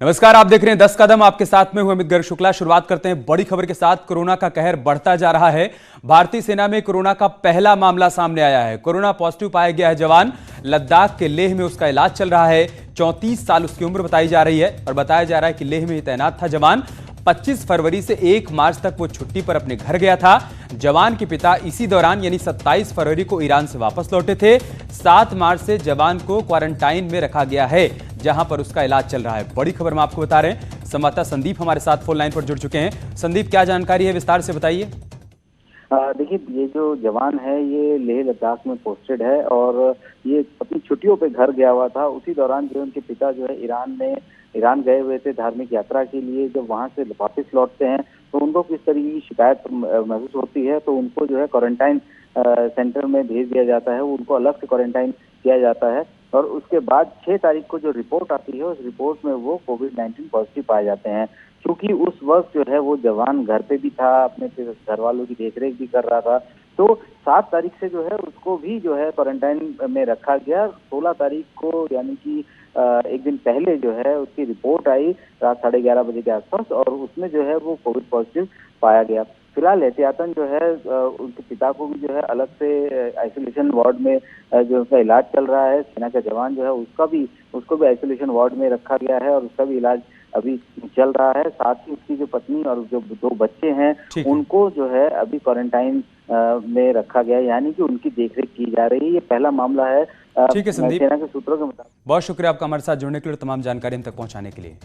नमस्कार, आप देख रहे हैं 10 कदम। आपके साथ में हूं अमित गर्ग शुक्ला। शुरुआत करते हैं बड़ी खबर के साथ। कोरोना का कहर बढ़ता जा रहा है। भारतीय सेना में कोरोना का पहला मामला सामने आया है। कोरोना पॉजिटिव पाया गया है जवान। लद्दाख के लेह में उसका इलाज चल रहा है। 34 साल उसकी उम्र बताई जा रही है और बताया जा रहा है कि लेह में ही तैनात था जवान। 25 फरवरी से 1 मार्च तक वो छुट्टी पर अपने घर गया था। जवान के पिता इसी दौरान यानी 27 फरवरी को ईरान से वापस लौटे थे। 7 मार्च से जवान को क्वारंटाइन में रखा गया है, जहां पर उसका इलाज चल रहा है। बड़ी खबर हम आपको बता रहे हैं। संवाददाता संदीप हमारे साथ फोन लाइन पर जुड़ चुके हैं। संदीप, क्या जानकारी है, विस्तार से बताइए। देखिए, ये जो जवान है ये लेह लद्दाख में पोस्टेड है और ये अपनी छुट्टियों पे घर गया हुआ था। उसी दौरान जो उनके पिता जो है ईरान गए हुए थे धार्मिक यात्रा के लिए। जब वहां से वापस लौटते हैं तो उनको किस तरीके की शिकायत महसूस होती है, तो उनको जो है क्वारंटाइन सेंटर में भेज दिया जाता है। उनको अलग से क्वारंटाइन किया जाता है और उसके बाद 6 तारीख को जो रिपोर्ट आती है उस रिपोर्ट में वो कोविड-19 पॉजिटिव पाए जाते हैं। क्योंकि उस वक्त जो है वो जवान घर पे भी था, अपने घर वालों की देखरेख भी कर रहा था, तो 7 तारीख से जो है उसको भी जो है क्वारंटाइन में रखा गया। 16 तारीख को यानी कि एक दिन पहले जो है उसकी रिपोर्ट आई रात 11:30 बजे के आसपास और उसमें जो है वो कोविड पॉजिटिव पाया गया। फिलहाल एहतियातन जो है उनके पिता को भी जो है अलग से आइसोलेशन वार्ड में जो उसका इलाज चल रहा है। सेना का जवान जो है उसको भी आइसोलेशन वार्ड में रखा गया है और उसका भी इलाज अभी चल रहा है। साथ ही उसकी जो पत्नी और जो 2 बच्चे हैं उनको जो है अभी क्वारंटाइन में रखा गया है, यानी कि उनकी देखरेख की जा रही है। ये पहला मामला है। ठीक है संदीप, सेना के सूत्रों के मुताबिक। बहुत शुक्रिया आपका हमारे साथ जुड़ने के लिए, तमाम जानकारी हम तक पहुंचाने के लिए।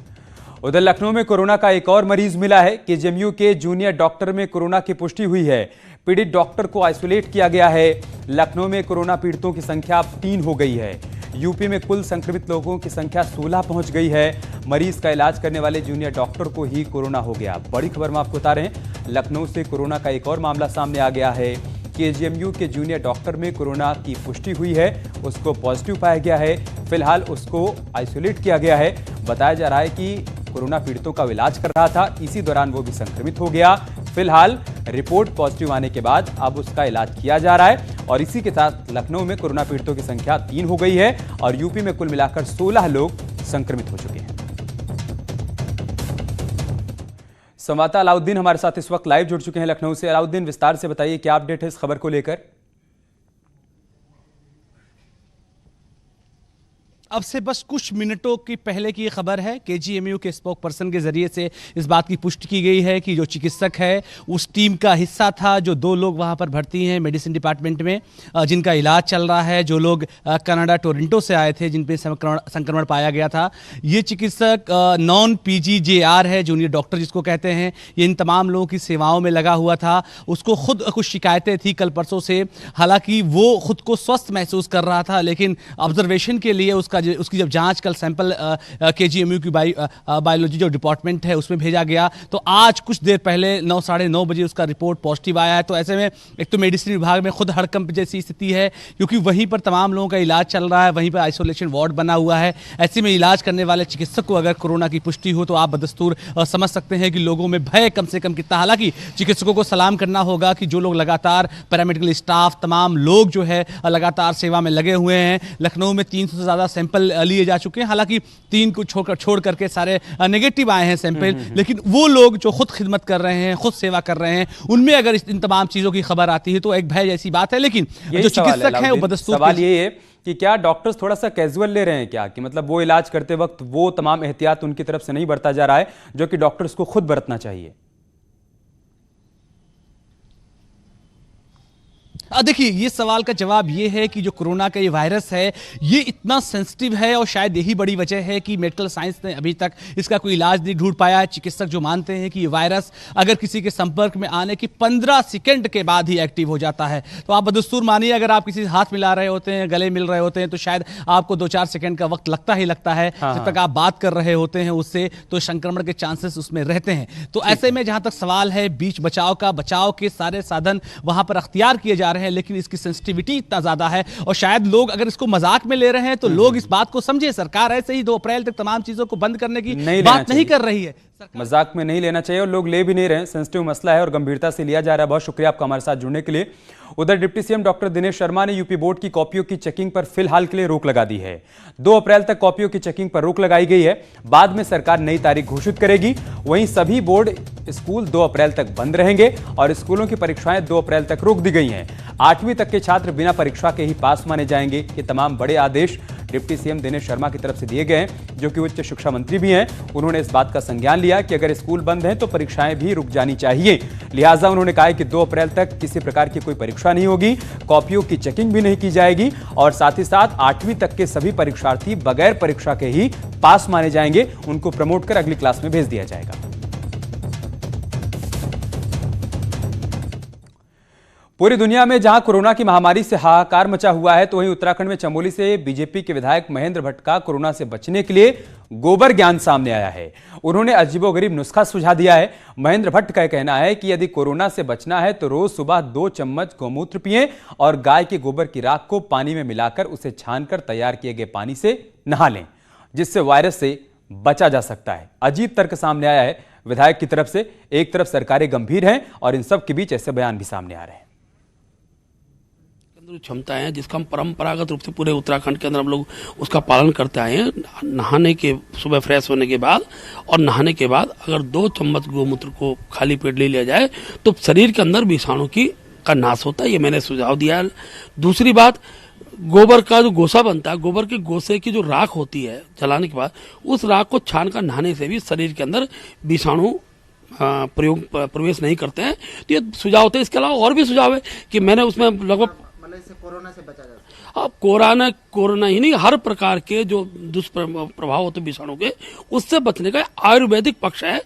उधर लखनऊ में कोरोना का एक और मरीज मिला है। केजीएमयू के जूनियर डॉक्टर में कोरोना की पुष्टि हुई है। पीड़ित डॉक्टर को आइसोलेट किया गया है। लखनऊ में कोरोना पीड़ितों की संख्या अब 3 हो गई है। यूपी में कुल संक्रमित लोगों की संख्या 16 पहुंच गई है। मरीज का इलाज करने वाले जूनियर डॉक्टर को ही कोरोना हो गया। बड़ी खबर हम आपको बता रहे हैं। लखनऊ से कोरोना का एक और मामला सामने आ गया है। केजीएमयू के जूनियर डॉक्टर में कोरोना की पुष्टि हुई है। उसको पॉजिटिव पाया गया है। फिलहाल उसको आइसोलेट किया गया है। बताया जा रहा है कि कोरोना पीड़ितों का इलाज कर रहा था, इसी दौरान वो भी संक्रमित हो गया। फिलहाल रिपोर्ट पॉजिटिव आने के बाद अब उसका इलाज किया जा रहा है और इसी के साथ लखनऊ में कोरोना पीड़ितों की संख्या 3 हो गई है और यूपी में कुल मिलाकर 16 लोग संक्रमित हो चुके हैं। संवाददाता अलाउद्दीन हमारे साथ इस वक्त लाइव जुड़ चुके हैं लखनऊ से। अलाउद्दीन, विस्तार से बताइए क्या अपडेट है इस खबर को लेकर। अब से बस कुछ मिनटों की पहले की खबर है। केजीएमयू के स्पोक पर्सन के जरिए से इस बात की पुष्टि की गई है कि जो चिकित्सक है उस टीम का हिस्सा था। जो 2 लोग वहां पर भर्ती हैं मेडिसिन डिपार्टमेंट में, जिनका इलाज चल रहा है, जो लोग कनाडा टोरंटो से आए थे जिन पे संक्रमण पाया गया था। ये चिकित्सक नॉन PGJR है, जूनियर डॉक्टर जिसको कहते हैं। ये इन तमाम लोगों की सेवाओं में लगा हुआ था। उसको खुद कुछ शिकायतें थी कल परसों से। हालांकि वो खुद को स्वस्थ महसूस कर रहा था, लेकिन ऑब्जर्वेशन के लिए उसकी जब जांच कल सैंपल केजीएमयू की बायोलॉजी जो डिपार्टमेंट है उसमें भेजा गया, तो आज कुछ देर पहले 9 साढ़े 9 बजे उसका रिपोर्ट पॉजिटिव आया है। तो ऐसे में एक तो मेडिसिन विभाग में खुद हड़कंप जैसी स्थिति है, क्योंकि वहीं पर तमाम लोगों का इलाज चल रहा है, वहीं पर आइसोलेशन वार्ड बना हुआ है। ऐसे में इलाज करने वाले चिकित्सक को अगर कोरोना की पुष्टि हो तो आप बदस्तूर समझ सकते हैं कि लोगों में भय कम से कम कितना। हालांकि चिकित्सकों को सलाम करना होगा कि जो लोग लगातार पैरामेडिकल स्टाफ तमाम लोग जो है लगातार सेवा में लगे हुए हैं। लखनऊ में 300 से ज्यादा सैंपल लिए जा चुके हैं। हालांकि 3 को छोड़ करके सारे नेगेटिव आए हैं सैंपल, लेकिन वो लोग जो खुद खिदमत कर रहे हैं, खुद सेवा कर रहे हैं, उनमें अगर इन तमाम चीजों की खबर आती है तो एक भय जैसी बात है। लेकिन जो चिकित्सक हैं वो बदस्तूर। सवाल ये है कि क्या डॉक्टर्स थोड़ा सा कैजुअल ले रहे हैं क्या, कि मतलब वो इलाज करते वक्त वो तमाम एहतियात उनकी तरफ से नहीं बरता जा रहा है जो कि डॉक्टर्स को खुद बरतना चाहिए? देखिए, ये सवाल का जवाब ये है कि जो कोरोना का ये वायरस है ये इतना सेंसिटिव है और शायद यही बड़ी वजह है कि मेडिकल साइंस ने अभी तक इसका कोई इलाज नहीं ढूंढ पाया है। चिकित्सक जो मानते हैं कि ये वायरस अगर किसी के संपर्क में आने के 15 सेकंड के बाद ही एक्टिव हो जाता है। तो आप बदस्तूर मानिए, अगर आप किसी से हाथ मिला रहे होते हैं, गले मिल रहे होते हैं, तो शायद आपको 2-4 सेकंड का वक्त लगता ही लगता है। जब तक आप बात कर रहे होते हैं उससे, तो संक्रमण के चांसेस उसमें रहते हैं। तो ऐसे में जहां तक सवाल है बीच बचाव के सारे साधन वहां पर अख्तियार किए जा रहे हैं, लेकिन इसकी सेंसिटिविटी इतना ज्यादा है और शायद लोग अगर इसको मजाक में ले रहे हैं तो लोग इस बात को समझे। सरकार ऐसे ही 2 अप्रैल तक तमाम चीजों को बंद करने की बात नहीं कर रही है। मजाक में नहीं लेना चाहिए और लोग ले भी नहीं रहे हैं। सेंसिटिव मसला है और गंभीरता से लिया जा रहा है। बहुत शुक्रिया आपका हमारे साथ जुड़ने के लिए। उधर deputy CM doctor Dinesh Sharma ने यूपी बोर्ड की कॉपियों की चेकिंग पर फिलहाल के लिए रोक लगा दी है। 2 अप्रैल तक कॉपियों की चेकिंग पर रोक लगाई गई है। बाद में सरकार नई तारीख घोषित करेगी। वहीं सभी बोर्ड स्कूल 2 अप्रैल तक बंद रहेंगे और स्कूलों की परीक्षाएं 2 अप्रैल तक रोक दी गई हैं। 8वीं तक के छात्र बिना परीक्षा के ही पास माने जाएंगे। ये तमाम बड़े आदेश डिप्टी सीएम दिनेश शर्मा की तरफ से दिए गए हैं, जो कि उच्च शिक्षा मंत्री भी हैं। उन्होंने इस बात का संज्ञान लिया कि अगर स्कूल बंद हैं तो परीक्षाएं भी रुक जानी चाहिए। लिहाजा उन्होंने कहा कि 2 अप्रैल तक किसी प्रकार की कोई परीक्षा नहीं होगी, कॉपियों की चेकिंग भी नहीं की जाएगी और साथ ही साथ 8वीं तक के सभी परीक्षार्थी बगैर परीक्षा के ही पास माने जाएंगे। उनको प्रमोट कर अगली क्लास में भेज दिया जाएगा। पूरी दुनिया में जहां कोरोना की महामारी से हाहाकार मचा हुआ है, तो वहीं उत्तराखंड में चमोली से बीजेपी के विधायक महेंद्र भट्ट का कोरोना से बचने के लिए गोबर ज्ञान सामने आया है। उन्होंने अजीबोगरीब नुस्खा सुझा दिया है। महेंद्र भट्ट का कहना है कि यदि कोरोना से बचना है तो रोज सुबह 2 चम्मच गौमूत्र पिएं और गाय के गोबर की राख को पानी में मिलाकर उसे छानकर तैयार किए गए पानी से नहा लें, जिससे वायरस से बचा जा सकता है। अजीब तर्क सामने आया है विधायक की तरफ से। एक तरफ सरकारें गंभीर हैं और इन सब के बीच ऐसे बयान भी सामने आ रहे हैं। क्षमता है जिसका हम परंपरागत रूप से पूरे उत्तराखंड के अंदर हम लोग उसका पालन करते आए हैं। नहाने के सुबह फ्रेश होने के बाद और नहाने के बाद अगर 2 चम्मच गोमूत्र को खाली पेट ले लिया जाए तो शरीर के अंदर विषाणु का नाश होता है। ये मैंने सुझाव दिया है। दूसरी बात, गोबर का जो गोसा बनता है, गोबर के गोसे की जो राख होती है जलाने के बाद, उस राख को छान कर नहाने से भी शरीर के अंदर विषाणु प्रवेश नहीं करते हैं। तो ये सुझाव होते हैं। इसके अलावा और भी सुझाव है कि मैंने उसमें लगभग कोरोना से बचा जा सकता है। अब कोरोना ही नहीं, हर प्रकार के जो दुष्प्रभाव होते विषाणु के, उससे बचने का आयुर्वेदिक पक्ष है।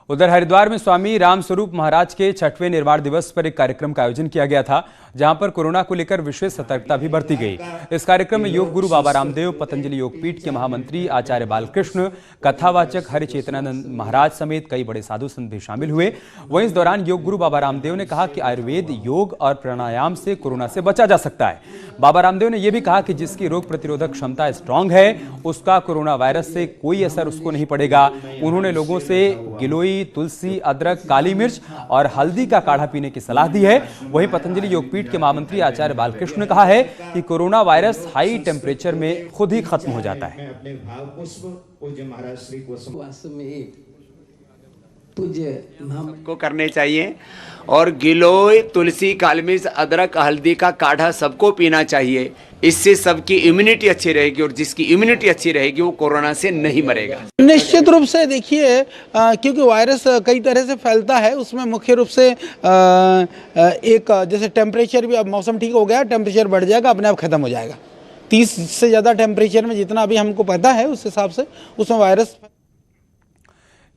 उधर हरिद्वार में स्वामी रामस्वरूप महाराज के 6वें निर्वाण दिवस पर एक कार्यक्रम का आयोजन किया गया था, जहां पर कोरोना को लेकर विशेष सतर्कता भी बरती गई। इस कार्यक्रम में योग गुरु बाबा रामदेव, पतंजलि योगपीठ के महामंत्री आचार्य बालकृष्ण, कथावाचक हरि चेतनानंद महाराज समेत कई बड़े साधु संत भी शामिल हुए। वहीं इस दौरान योग गुरु बाबा रामदेव ने कहा कि आयुर्वेद, योग और प्राणायाम से कोरोना से बचा जा सकता है। बाबा रामदेव ने यह भी कहा कि जिसकी रोग प्रतिरोधक क्षमता स्ट्रांग है, उसका कोरोना वायरस से कोई असर उसको नहीं पड़ेगा। उन्होंने लोगों से गिलोई, तुलसी, अदरक, काली मिर्च और हल्दी का काढ़ा पीने की सलाह दी है। वहीं पतंजलि योगपीठ के महामंत्री आचार्य बालकृष्ण ने कहा है कि कोरोना वायरस हाई टेम्परेचर में खुद ही खत्म हो जाता है। को करने चाहिए और गिलोय, तुलसी, काली मिर्च, अदरक, हल्दी का काढ़ा सबको पीना चाहिए। इससे सबकी इम्यूनिटी अच्छी रहेगी और जिसकी इम्यूनिटी अच्छी रहेगी वो कोरोना से नहीं मरेगा। निश्चित रूप से देखिए, क्योंकि वायरस कई तरह से फैलता है, उसमें मुख्य रूप से एक जैसे टेम्परेचर भी, अब मौसम ठीक हो गया, टेम्परेचर बढ़ जाएगा, अपने आप खत्म हो जाएगा। 30 से ज़्यादा टेम्परेचर में जितना अभी हमको पता है उस हिसाब से उसमें वायरस।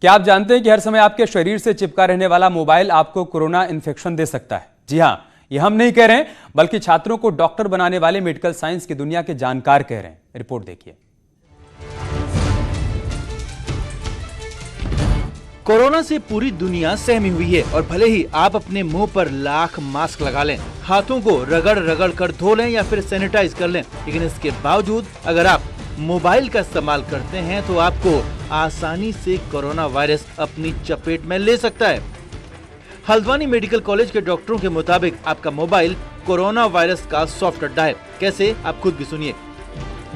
क्या आप जानते हैं कि हर समय आपके शरीर से चिपका रहने वाला मोबाइल आपको कोरोना इन्फेक्शन दे सकता है? जी हां, ये हम नहीं कह रहे हैं, बल्कि छात्रों को डॉक्टर बनाने वाले मेडिकल साइंस की दुनिया के जानकार कह रहे हैं। रिपोर्ट देखिए। कोरोना से पूरी दुनिया सहमी हुई है और भले ही आप अपने मुंह पर लाख मास्क लगा लें, हाथों को रगड़ रगड़ कर धो लें या फिर सैनिटाइज कर लें, लेकिन इसके बावजूद अगर आप मोबाइल का इस्तेमाल करते हैं तो आपको आसानी से कोरोना वायरस अपनी चपेट में ले सकता है। हल्द्वानी मेडिकल कॉलेज के डॉक्टरों के मुताबिक आपका मोबाइल कोरोना वायरस का सॉफ्ट अड्डा है। कैसे, आप खुद भी सुनिए।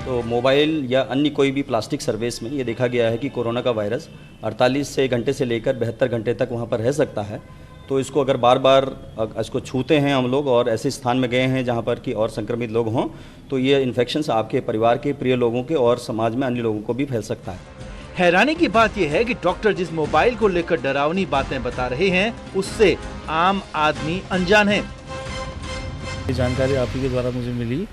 तो मोबाइल या अन्य कोई भी प्लास्टिक सर्विस में ये देखा गया है कि कोरोना का वायरस 48 घंटे से लेकर 72 घंटे तक वहाँ पर रह सकता है। तो इसको अगर बार बार इसको छूते हैं हम लोग और ऐसे स्थान में गए हैं जहाँ पर कि और संक्रमित लोग हों, तो ये इन्फेक्शन आपके परिवार के प्रिय लोगों के और समाज में अन्य लोगों को भी फैल सकता है। हैरानी की बात यह है कि डॉक्टर जिस मोबाइल को लेकर डरावनी बातें बता रहे हैं, उससे आम आदमी अनजान है। ये जानकारी आप ही के द्वारा मुझे मिली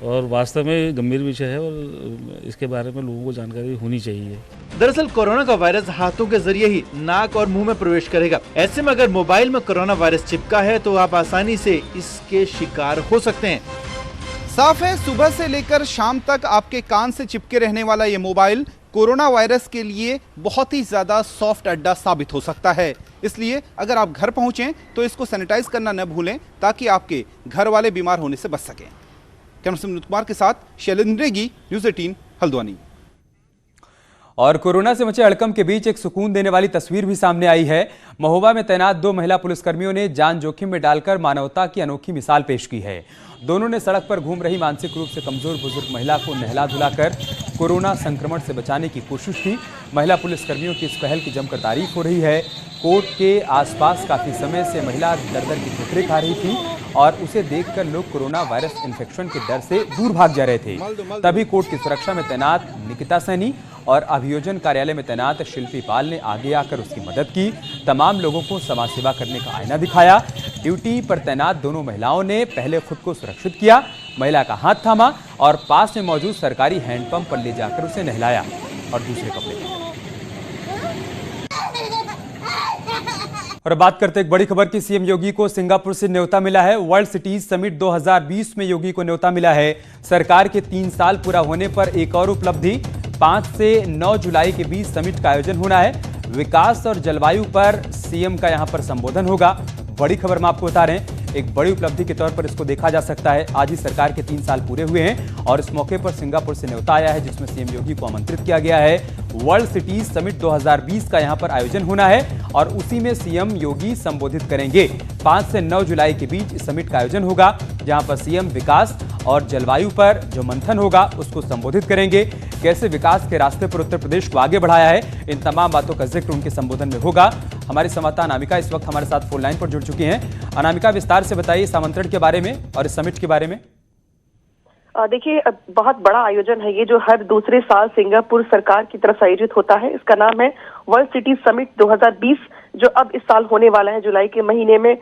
और वास्तव में गंभीर विषय है और इसके बारे में लोगों को जानकारी होनी चाहिए। दरअसल कोरोना का वायरस हाथों के जरिए ही नाक और मुंह में प्रवेश करेगा। ऐसे में अगर मोबाइल में कोरोना वायरस चिपका है तो आप आसानी से इसके शिकार हो सकते हैं। साफ है, सुबह से लेकर शाम तक आपके कान से चिपके रहने वाला ये मोबाइल कोरोना वायरस के लिए बहुत ही ज्यादा सॉफ्ट अड्डा साबित हो सकता है। इसलिए अगर आप घर पहुंचें तो इसको सैनिटाइज करना न भूलें, ताकि आपके घर वाले बीमार होने से बच सकें। कैमरा पर्सन विनोद कुमार के साथ शैलेंद्र नेगी, न्यूज़ 18 हल्द्वानी। और कोरोना से मचे हड़कंप के बीच एक सुकून देने वाली तस्वीर भी सामने आई है। महोबा में तैनात 2 महिला पुलिसकर्मियों ने जान जोखिम में डालकर मानवता की अनोखी मिसाल पेश की है। दोनों ने सड़क पर घूम रही मानसिक रूप से कमजोर बुजुर्ग महिला को नहला धुलाकर कोरोना संक्रमण से बचाने की कोशिश की। महिला पुलिसकर्मियों की इस पहल की जमकर तारीफ हो रही है। कोर्ट के आसपास काफी समय से महिला दर-दर की ठोकरें खा रही थी और उसे देखकर लोग कोरोना वायरस इन्फेक्शन के डर से दूर भाग जा रहे थे। तभी कोर्ट की सुरक्षा में तैनात निकिता सैनी और अभियोजन कार्यालय में तैनात शिल्पी पाल ने आगे आकर उसकी मदद की। तमाम लोगों को समाज सेवा करने का आईना दिखाया। ड्यूटी पर तैनात दोनों महिलाओं ने पहले खुद को सुरक्षित किया, महिला का हाथ थामा और पास में मौजूद सरकारी हैंडपंप पर ले जाकर उसे नहलाया और दूसरे कपड़े पहने। और बात करते एक बड़ी खबर की, सीएम योगी को सिंगापुर से न्योता मिला है। वर्ल्ड सिटीज समिट 2020 में योगी को न्योता मिला है। सरकार के 3 साल पूरा होने पर एक और उपलब्धि, 5 से 9 जुलाई के बीच समिट का आयोजन होना है। विकास और जलवायु पर सीएम का यहां पर संबोधन होगा। बड़ी खबर हम आपको बता रहे हैं, एक बड़ी उपलब्धि के तौर पर इसको देखा जा सकता है। आज ही सरकार के 3 साल पूरे हुए हैं और इस मौके पर सिंगापुर से न्योता आया है जिसमें सीएम योगी को आमंत्रित किया गया है। वर्ल्ड सिटीज समिट 2020 का यहां पर आयोजन होना है और उसी में सीएम योगी संबोधित करेंगे। 5 से 9 जुलाई के बीच इस समिट का आयोजन होगा जहां पर सीएम विकास और जलवायु पर जो मंथन होगा उसको संबोधित करेंगे। कैसे विकास के रास्ते पर उत्तर प्रदेश को आगे बढ़ाया है, इन तमाम बातों का जिक्र उनके संबोधन में होगा। हमारी संवाददाता अनामिका इस वक्त हमारे साथ फोन लाइन पर जुड़ चुकी हैं। अनामिका, विस्तार से बताइए इस आमंत्रण के बारे में और इस समिट के बारे में। देखिए, बहुत बड़ा आयोजन है ये जो हर दूसरे साल सिंगापुर सरकार की तरफ से आयोजित होता है। इसका नाम है वर्ल्ड सिटी समिट 2020, जो अब इस साल होने वाला है जुलाई के महीने में।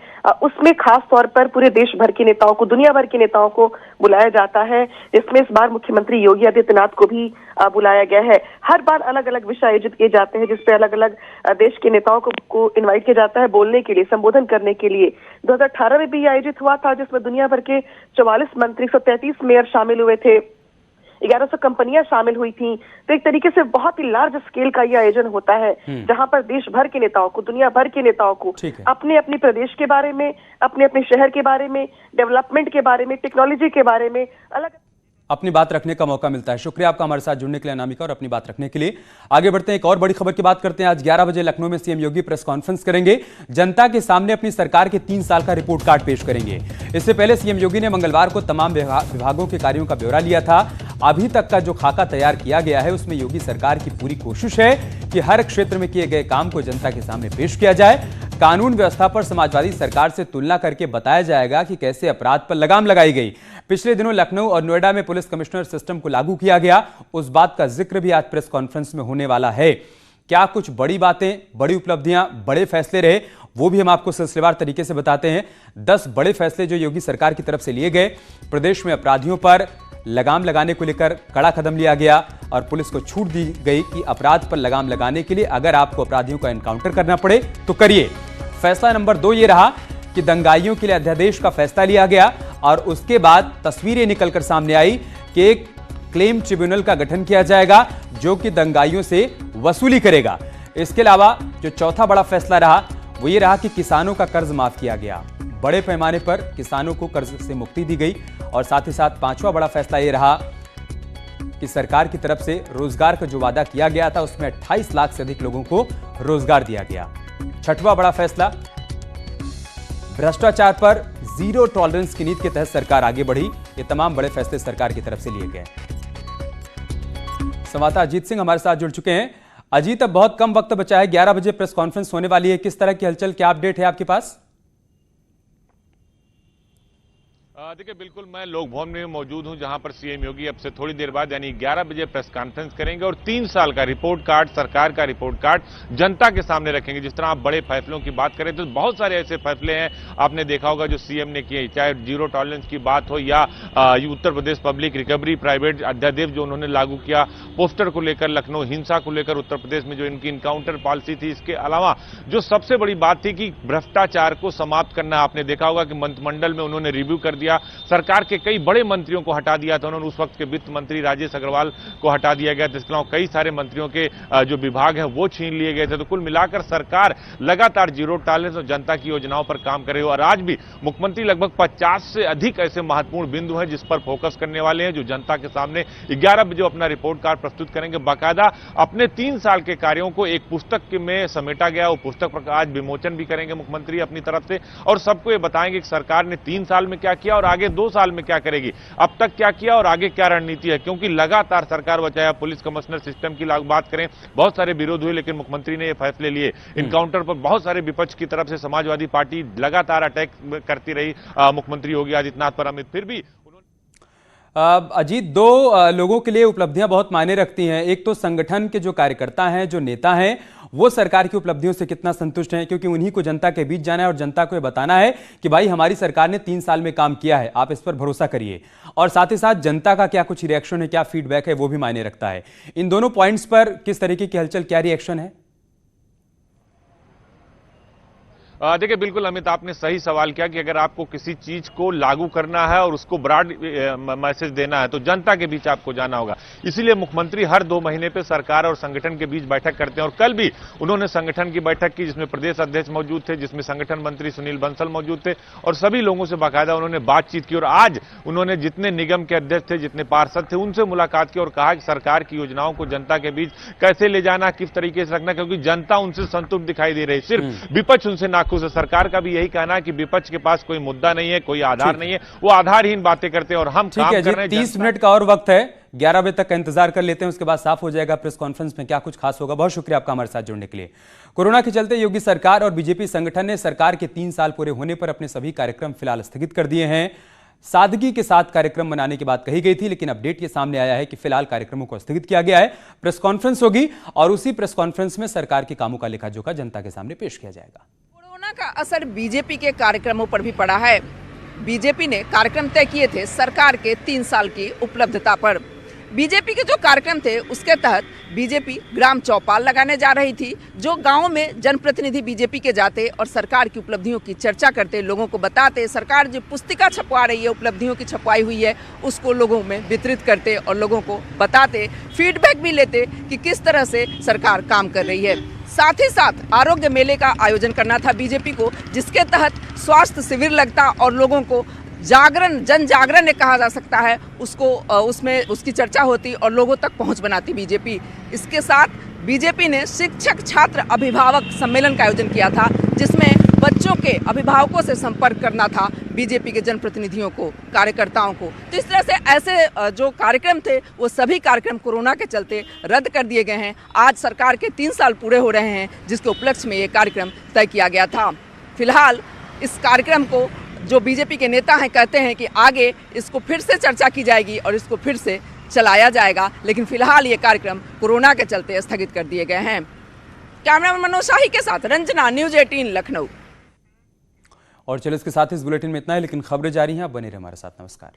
उसमें खास तौर पर पूरे देश भर के नेताओं को, दुनिया भर के नेताओं को बुलाया जाता है, जिसमें इस बार मुख्यमंत्री योगी आदित्यनाथ को भी बुलाया गया है। हर बार अलग अलग विषय आयोजित किए जाते हैं जिसपे अलग अलग देश के नेताओं को इनवाइट किया जाता है बोलने के लिए, संबोधन करने के लिए। 2018 में भी आयोजित हुआ था जिसमें दुनिया भर के 44 मंत्री, 133 मेयर शामिल हुए थे, 1100 कंपनियां शामिल हुई थी। तो एक तरीके से बहुत ही लार्ज स्केल का ये आयोजन होता है जहां पर देश भर के नेताओं को, दुनिया भर के नेताओं को अपने अपने प्रदेश के बारे में, अपने अपने शहर के बारे में, डेवलपमेंट के बारे में, टेक्नोलॉजी के बारे में अलग अपनी बात रखने का मौका मिलता है। शुक्रिया आपका हमारे साथ जुड़ने के लिए अनामिका और अपनी बात रखने के लिए। आगे बढ़ते हैं, एक और बड़ी खबर की बात करते हैं। आज 11 बजे लखनऊ में सीएम योगी प्रेस कॉन्फ्रेंस करेंगे। जनता के सामने अपनी सरकार के 3 साल का रिपोर्ट कार्ड पेश करेंगे। इससे पहले सीएम योगी ने मंगलवार को तमाम विभागों के कार्यों का ब्यौरा लिया था। अभी तक का जो खाका तैयार किया गया है उसमें योगी सरकार की पूरी कोशिश है कि हर क्षेत्र में किए गए काम को जनता के सामने पेश किया जाए। कानून व्यवस्था पर समाजवादी सरकार से तुलना करके बताया जाएगा कि कैसे अपराध पर लगाम लगाई गई। पिछले दिनों लखनऊ और नोएडा में पुलिस कमिश्नर सिस्टम को लागू किया गया, उस बात का जिक्र भी आज प्रेस कॉन्फ्रेंस में होने वाला है। क्या कुछ बड़ी बातें, बड़ी उपलब्धियां, बड़े फैसले रहे, वो भी हम आपको सिलसिलेवार तरीके से बताते हैं। 10 बड़े फैसले जो योगी सरकार की तरफ से लिए गए। प्रदेश में अपराधियों पर लगाम लगाने को लेकर कड़ा कदम लिया गया और पुलिस को छूट दी गई कि अपराध पर लगाम लगाने के लिए अगर आपको अपराधियों का एनकाउंटर करना पड़े तो करिए। फैसला नंबर 2 ये रहा कि दंगाइयों के लिए अध्यादेश का फैसला लिया गया और उसके बाद तस्वीरें निकलकर सामने आई कि एक क्लेम ट्रिब्यूनल का गठन किया जाएगा जो कि दंगाइयों से वसूली करेगा। इसके अलावा जो चौथा बड़ा फैसला रहा वो ये रहा कि किसानों का कर्ज माफ किया गया। बड़े पैमाने पर किसानों को कर्ज से मुक्ति दी गई और साथ ही साथ 5वां बड़ा फैसला ये रहा कि सरकार की तरफ से रोजगार का जो वादा किया गया था उसमें 28 लाख से अधिक लोगों को रोजगार दिया गया। 6वां बड़ा फैसला, भ्रष्टाचार पर जीरो टॉलरेंस की नीति के तहत सरकार आगे बढ़ी। ये तमाम बड़े फैसले सरकार की तरफ से लिए गए। संवाददाता अजीत सिंह हमारे साथ जुड़ चुके हैं। अजीत, अब बहुत कम वक्त बचा है, 11 बजे प्रेस कॉन्फ्रेंस होने वाली है। किस तरह की हलचल, क्या अपडेट है आपके पास? देखिए, बिल्कुल मैं लोक भवन में मौजूद हूं जहां पर सीएम योगी अब से थोड़ी देर बाद यानी 11 बजे प्रेस कॉन्फ्रेंस करेंगे और 3 साल का रिपोर्ट कार्ड, सरकार का रिपोर्ट कार्ड जनता के सामने रखेंगे। जिस तरह आप बड़े फैसलों की बात करें तो बहुत सारे ऐसे फैसले हैं आपने देखा होगा जो सीएम ने किए, चाहे जीरो टॉलरेंस की बात हो या Uttar Pradesh public recovery private अध्यादेश जो उन्होंने लागू किया, पोस्टर को लेकर, लखनऊ हिंसा को लेकर उत्तर प्रदेश में जो इनकी इनकाउंटर पॉलिसी थी। इसके अलावा जो सबसे बड़ी बात थी कि भ्रष्टाचार को समाप्त करना, आपने देखा होगा कि मंत्रिमंडल में उन्होंने रिव्यू कर दिया किया। सरकार के कई बड़े मंत्रियों को हटा दिया था उन्होंने, उस वक्त के वित्त मंत्री राजेश अग्रवाल को हटा दिया गया था। इसके अलावा कई सारे मंत्रियों के जो विभाग है वो छीन लिए गए थे। तो कुल मिलाकर सरकार लगातार जीरो टॉलरेंस और जनता की योजनाओं पर काम कर रही है और आज भी मुख्यमंत्री लगभग 50 से अधिक ऐसे महत्वपूर्ण बिंदु हैं जिस पर फोकस करने वाले हैं, जो जनता के सामने 11 बजे अपना रिपोर्ट कार्ड प्रस्तुत करेंगे। बाकायदा अपने 3 साल के कार्यों को एक पुस्तक में समेटा गया, वो पुस्तक पर आज विमोचन भी करेंगे मुख्यमंत्री अपनी तरफ से और सबको ये बताएंगे कि सरकार ने 3 साल में क्या किया और आगे 2 साल में क्या करेगी, अब तक क्या किया और आगे क्या रणनीति है। क्योंकि लगातार सरकार, चाहे पुलिस कमिश्नर सिस्टम की बात करें, बहुत सारे विरोध हुए लेकिन मुख्यमंत्री ने ये फैसले लिए। इनकाउंटर पर बहुत सारे विपक्ष की तरफ से समाजवादी पार्टी लगातार अटैक करती रही मुख्यमंत्री योगी आदित्यनाथ पर। अमित, फिर भी अजीत, 2 लोगों के लिए उपलब्धियां बहुत मायने रखती हैं। एक तो संगठन के जो कार्यकर्ता हैं, जो नेता हैं, वो सरकार की उपलब्धियों से कितना संतुष्ट हैं, क्योंकि उन्हीं को जनता के बीच जाना है और जनता को ये बताना है कि भाई हमारी सरकार ने 3 साल में काम किया है, आप इस पर भरोसा करिए। और साथ ही साथ जनता का क्या कुछ रिएक्शन है, क्या फीडबैक है, वो भी मायने रखता है। इन दोनों पॉइंट्स पर किस तरीके की हलचल, क्या रिएक्शन है? देखिए, बिल्कुल अमित, आपने सही सवाल किया कि अगर आपको किसी चीज को लागू करना है और उसको ब्रॉड मैसेज देना है तो जनता के बीच आपको जाना होगा। इसीलिए मुख्यमंत्री हर 2 महीने पे सरकार और संगठन के बीच बैठक करते हैं और कल भी उन्होंने संगठन की बैठक की जिसमें प्रदेश अध्यक्ष मौजूद थे, जिसमें संगठन मंत्री सुनील बंसल मौजूद थे और सभी लोगों से बाकायदा उन्होंने बातचीत की। और आज उन्होंने जितने निगम के अध्यक्ष थे, जितने पार्षद थे, उनसे मुलाकात की और कहा कि सरकार की योजनाओं को जनता के बीच कैसे ले जाना, किस तरीके से रखना, क्योंकि जनता उनसे संतुष्ट दिखाई दे रही, सिर्फ विपक्ष उनसे नाखुश है। सरकार का भी यही कहना है कि विपक्ष के पास कोई मुद्दा नहीं है, कोई आधार नहीं है, वो आधारहीन बातें करते हैं और हम काम कर रहे हैं। 30 मिनट का और वक्त है, 11 बजे तक का इंतजार कर लेते हैं, उसके बाद साफ हो जाएगा प्रेस कॉन्फ्रेंस में क्या कुछ खास होगा। बहुत शुक्रिया आपका हमारे साथ जुड़ने के लिए। कोरोना के चलते योगी सरकार और बीजेपी संगठन ने सरकार के 3 साल पूरे होने पर अपने सभी कार्यक्रम फिलहाल स्थगित कर दिए हैं। सादगी के साथ कार्यक्रम मनाने की बात कही गई थी, लेकिन अपडेट ये सामने आया है कि फिलहाल कार्यक्रमों को स्थगित किया गया है। प्रेस कॉन्फ्रेंस होगी और उसी प्रेस कॉन्फ्रेंस में सरकार के कामों का लेखा-जोखा जनता के सामने पेश किया जाएगा। कोरोना का असर बीजेपी के कार्यक्रमों पर भी पड़ा है। बीजेपी ने कार्यक्रम तय किए थे सरकार के 3 साल की उपलब्धता पर। बीजेपी के जो कार्यक्रम थे उसके तहत बीजेपी ग्राम चौपाल लगाने जा रही थी, जो गांव में जनप्रतिनिधि बीजेपी के जाते और सरकार की उपलब्धियों की चर्चा करते, लोगों को बताते, सरकार जो पुस्तिका छपवा रही है, उपलब्धियों की छपवाई हुई है, उसको लोगों में वितरित करते और लोगों को बताते, फीडबैक भी लेते कि किस तरह से सरकार काम कर रही है। साथ ही साथ आरोग्य मेले का आयोजन करना था बीजेपी को, जिसके तहत स्वास्थ्य शिविर लगता और लोगों को जागरण, जन जागरण ने कहा जा सकता है, उसको उसमें उसकी चर्चा होती और लोगों तक पहुंच बनाती बीजेपी। इसके साथ बीजेपी ने शिक्षक छात्र अभिभावक सम्मेलन का आयोजन किया था, जिसमें बच्चों के अभिभावकों से संपर्क करना था बीजेपी के जनप्रतिनिधियों को, कार्यकर्ताओं को। तो इस तरह से ऐसे जो कार्यक्रम थे वो सभी कार्यक्रम कोरोना के चलते रद्द कर दिए गए हैं। आज सरकार के 3 साल पूरे हो रहे हैं, जिसके उपलक्ष्य में ये कार्यक्रम तय किया गया था। फिलहाल इस कार्यक्रम को जो बीजेपी के नेता हैं कहते हैं कि आगे इसको फिर से चर्चा की जाएगी और इसको फिर से चलाया जाएगा, लेकिन फिलहाल ये कार्यक्रम कोरोना के चलते स्थगित कर दिए गए हैं। कैमरामैन मनोज शाही के साथ रंजना, न्यूज़ 18 लखनऊ। और चलो इसके साथ इस बुलेटिन में इतना है, लेकिन खबरें जारी हैं, आप बने रहे हमारे साथ। नमस्कार।